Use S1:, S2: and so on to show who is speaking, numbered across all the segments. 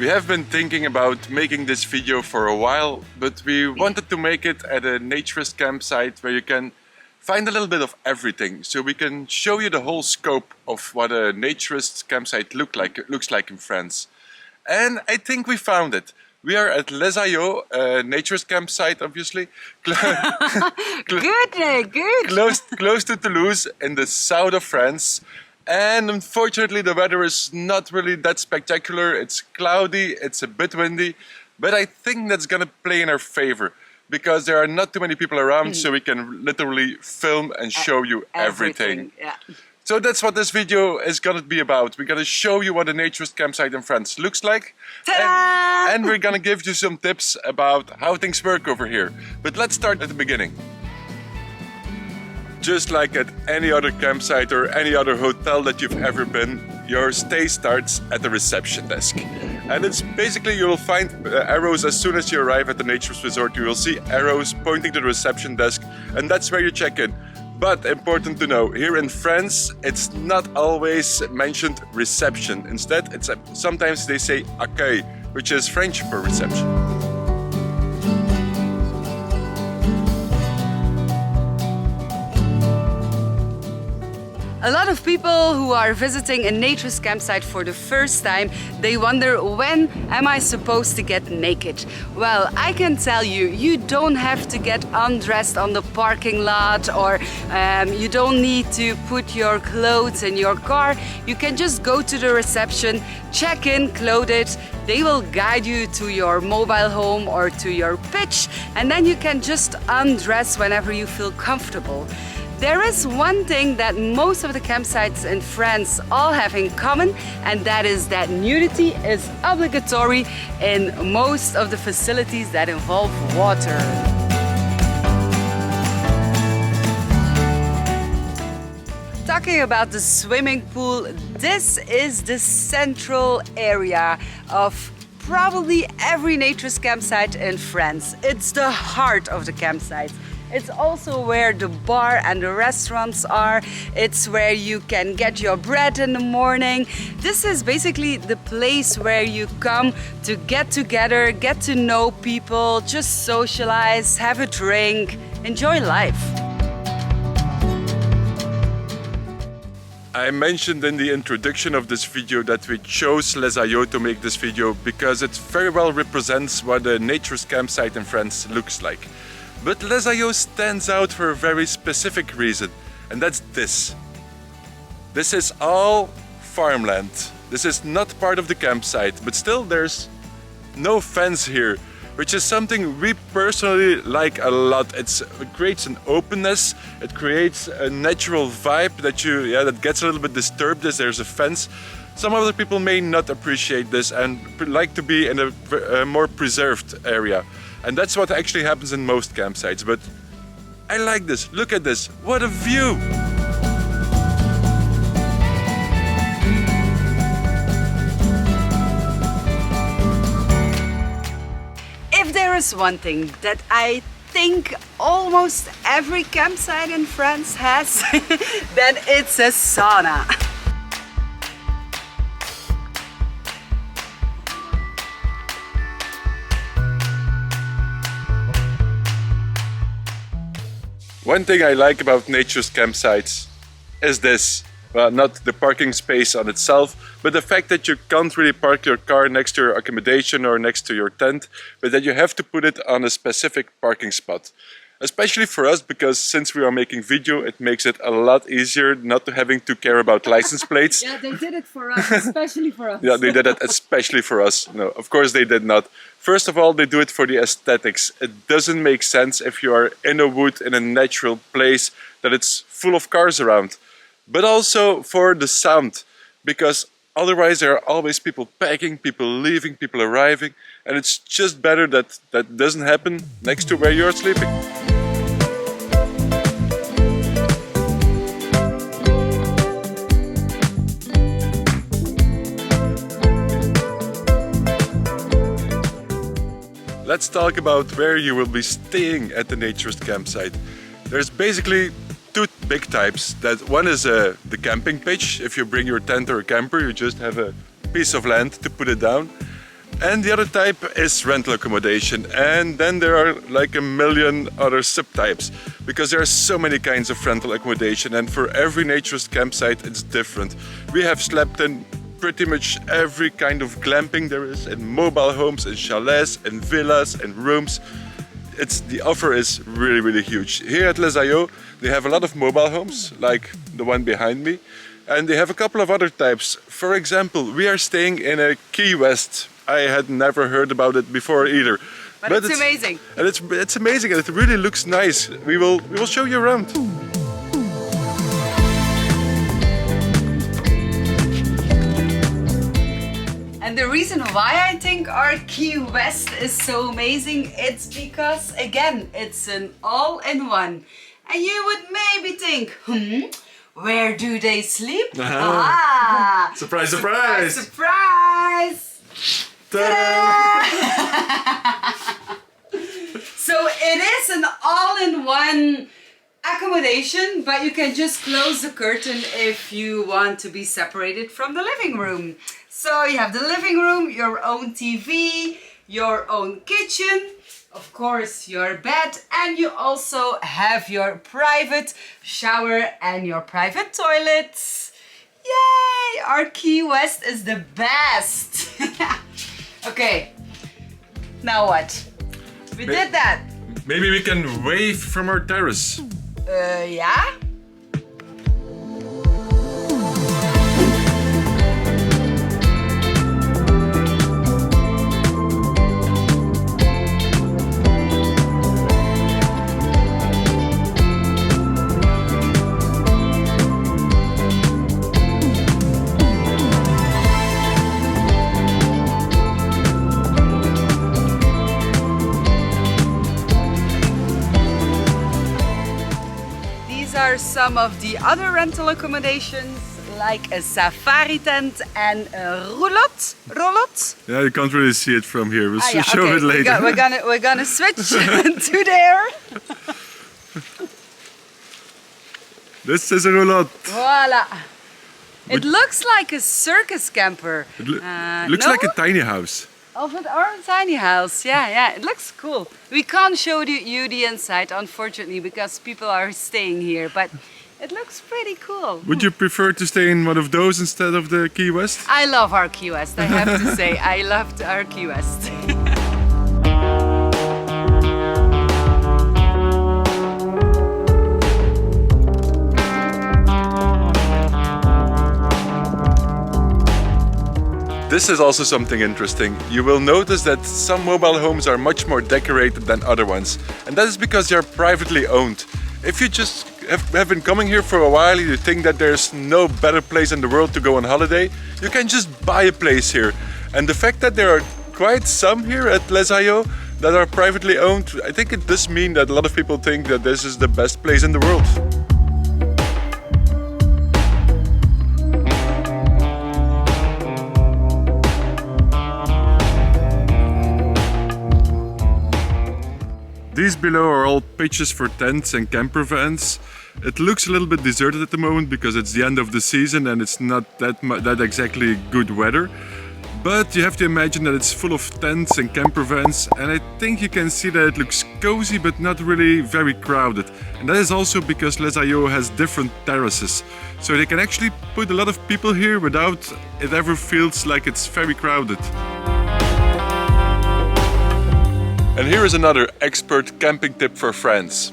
S1: We have been thinking about making this video for a while, but we wanted to make it at a naturist campsite where you can find a little bit of everything. So we can show you the whole scope of what a naturist campsite looks like in France. And I think we found it. We are at Les Ayots, a naturist campsite, obviously.
S2: Good.
S1: Close to Toulouse, in the south of France. And unfortunately the weather is not really that spectacular. It's cloudy, it's a bit windy, but I think that's gonna play in our favor because there are not too many people around, so we can literally film and show you everything.
S2: Yeah.
S1: So that's what this video is gonna be about. We're gonna show you what a naturist campsite in France looks like. And we're gonna give you some tips about how things work over here. But let's start at the beginning. Just like at any other campsite or any other hotel that you've ever been, your stay starts at the reception desk. And it's basically, you'll find arrows as soon as you arrive at the naturist resort. You will see arrows pointing to the reception desk, and that's where you check in. But important to know, here in France, it's not always mentioned reception. Instead, sometimes they say accueil, which is French for reception.
S2: A lot of people who are visiting a naturist campsite for the first time, they wonder, when am I supposed to get naked? Well, I can tell you, you don't have to get undressed on the parking lot, or you don't need to put your clothes in your car. You can just go to the reception, check in, clothed. They will guide you to your mobile home or to your pitch, and then you can just undress whenever you feel comfortable. There is one thing that most of the campsites in France all have in common, and that is that nudity is obligatory in most of the facilities that involve water. Talking about the swimming pool, this is the central area of probably every naturist campsite in France. It's the heart of the campsite. It's also where the bar and the restaurants are. It's where you can get your bread in the morning. This is basically the place where you come to get together, get to know people, just socialize, have a drink, enjoy life.
S1: I mentioned in the introduction of this video that we chose Les Ayots to make this video because it very well represents what a naturist campsite in France looks like. But Les Ayots stands out for a very specific reason, and that's this. This is all farmland. This is not part of the campsite, but still there's no fence here, which is something we personally like a lot. It creates an openness, it creates a natural vibe that gets a little bit disturbed as there's a fence. Some other people may not appreciate this and like to be in a more preserved area. And that's what actually happens in most campsites, but I like this. Look at this, what a view!
S2: If there is one thing that I think almost every campsite in France has, then it's a sauna.
S1: One thing I like about naturist campsites is this. Well, not the parking space on itself, but the fact that you can't really park your car next to your accommodation or next to your tent, but that you have to put it on a specific parking spot. Especially for us, because since we are making video, it makes it a lot easier not having to care about license plates.
S2: Yeah, they did it for us, especially for us.
S1: Yeah, they did it especially for us. No, of course they did not. First of all, they do it for the aesthetics. It doesn't make sense if you are in a wood, in a natural place, that it's full of cars around. But also for the sound, because otherwise there are always people packing, people leaving, people arriving, and it's just better that that doesn't happen next to where you're sleeping. Let's talk about where you will be staying at the naturist campsite. There's basically two big types. One is the camping pitch. If you bring your tent or a camper, you just have a piece of land to put it down. And the other type is rental accommodation, and then there are like a million other subtypes because there are so many kinds of rental accommodation, and for every naturist campsite it's different. We have slept in pretty much every kind of glamping there is, in mobile homes, in chalets, in villas, in rooms. The offer is really huge. Here at Les Aillots they have a lot of mobile homes like the one behind me, and they have a couple of other types. For example, we are staying in a Key West. I had never heard about it before either.
S2: But it's amazing.
S1: And it's amazing, and it really looks nice. We will show you around.
S2: And the reason why I think our Key West is so amazing, it's because, again, it's an all-in-one. And you would maybe think, where do they sleep? Ah!
S1: Surprise, surprise!
S2: Surprise! So it is an all-in-one accommodation, but you can just close the curtain if you want to be separated from the living room. So you have the living room, your own TV, your own kitchen, of course your bed, and you also have your private shower and your private toilets. Yay! Our Key West is the best! Okay, now what? We did that.
S1: Maybe we can wave from our terrace.
S2: Yeah? Are some of the other rental accommodations, like a safari tent and a roulotte.
S1: Yeah, you can't really see it from here. We'll show it later.
S2: We're gonna switch to there.
S1: This is a roulotte.
S2: Voila. It looks like a circus camper.
S1: It looks like a tiny house.
S2: Of our tiny house, yeah, it looks cool. We can't show you the inside, unfortunately, because people are staying here, but it looks pretty cool.
S1: Would you prefer to stay in one of those instead of the Key West?
S2: I love our Key West, I have to say. I loved our Key West.
S1: This is also something interesting. You will notice that some mobile homes are much more decorated than other ones. And that is because they are privately owned. If you just have been coming here for a while, you think that there's no better place in the world to go on holiday, you can just buy a place here. And the fact that there are quite some here at Les Aillots that are privately owned, I think it does mean that a lot of people think that this is the best place in the world. These below are all pitches for tents and camper vans. It looks a little bit deserted at the moment because it's the end of the season and it's not that exactly good weather. But you have to imagine that it's full of tents and camper vans, and I think you can see that it looks cozy but not really very crowded. And that is also because Les Aillots has different terraces. So they can actually put a lot of people here without it ever feels like it's very crowded. And here is another expert camping tip for France.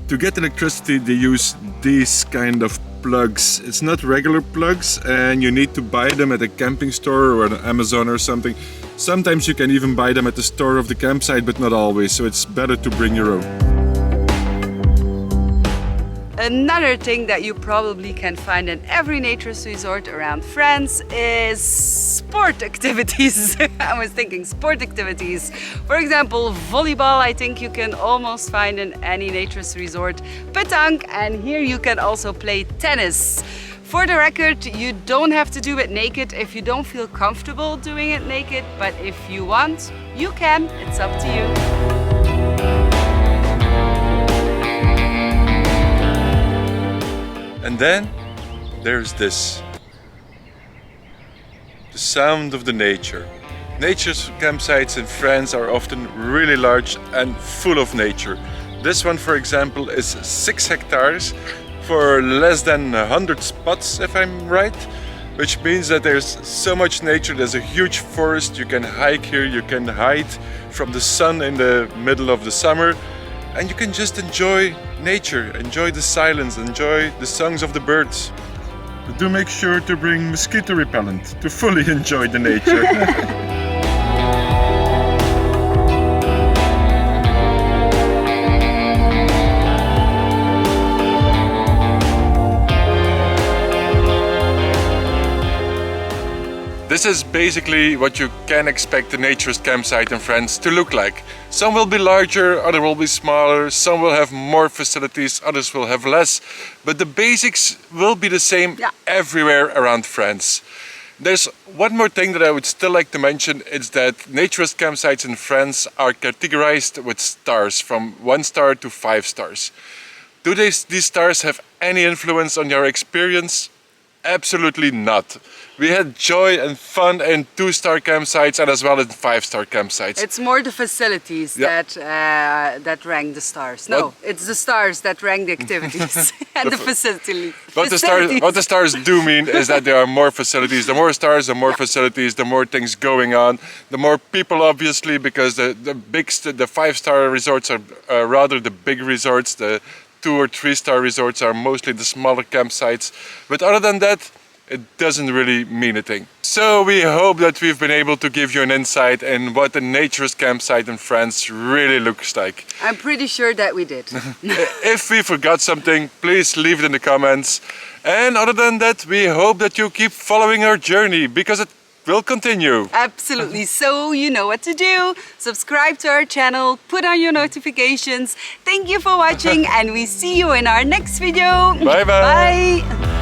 S1: To get electricity they use these kind of plugs. It's not regular plugs and you need to buy them at a camping store or on Amazon or something. Sometimes you can even buy them at the store of the campsite, but not always, so it's better to bring your own.
S2: Another thing that you probably can find in every naturist resort around France is sport activities. I was thinking sport activities. For example, volleyball, I think you can almost find in any naturist resort. Pétanque, and here you can also play tennis. For the record, you don't have to do it naked if you don't feel comfortable doing it naked, but if you want, you can. It's up to you.
S1: And then there's this. The sound of the nature. Nature's campsites in France are often really large and full of nature. This one, for example, is 6 hectares for less than 100 spots, if I'm right, which means that there's so much nature. There's a huge forest. You can hike here, you can hide from the sun in the middle of the summer, and you can just enjoy nature, enjoy the silence, enjoy the songs of the birds. But do make sure to bring mosquito repellent to fully enjoy the nature. This is basically what you can expect a Naturist campsite in France to look like. Some will be larger, others will be smaller, some will have more facilities, others will have less. But the basics will be the same everywhere around France. There's one more thing that I would still like to mention, it's that Naturist campsites in France are categorized with stars from 1 star to 5 stars. Do these stars have any influence on your experience? Absolutely not. We had joy and fun in 2-star campsites and as well in 5-star campsites.
S2: It's more the facilities that rank the stars. No, it's the stars that rank the activities and the facilities.
S1: What the stars do mean is that there are more facilities. The more stars, the more facilities, the more things going on. The more people, obviously, because the 5-star resorts are rather the big resorts. The 2 or 3-star resorts are mostly the smaller campsites. But other than that, it doesn't really mean a thing. So we hope that we've been able to give you an insight in what a Naturist campsite in France really looks like.
S2: I'm pretty sure that we did.
S1: If we forgot something, please leave it in the comments. And other than that, we hope that you keep following our journey, because it will continue.
S2: Absolutely. So you know what to do. Subscribe to our channel, put on your notifications. Thank you for watching and we see you in our next video.
S1: Bye bye.
S2: Bye.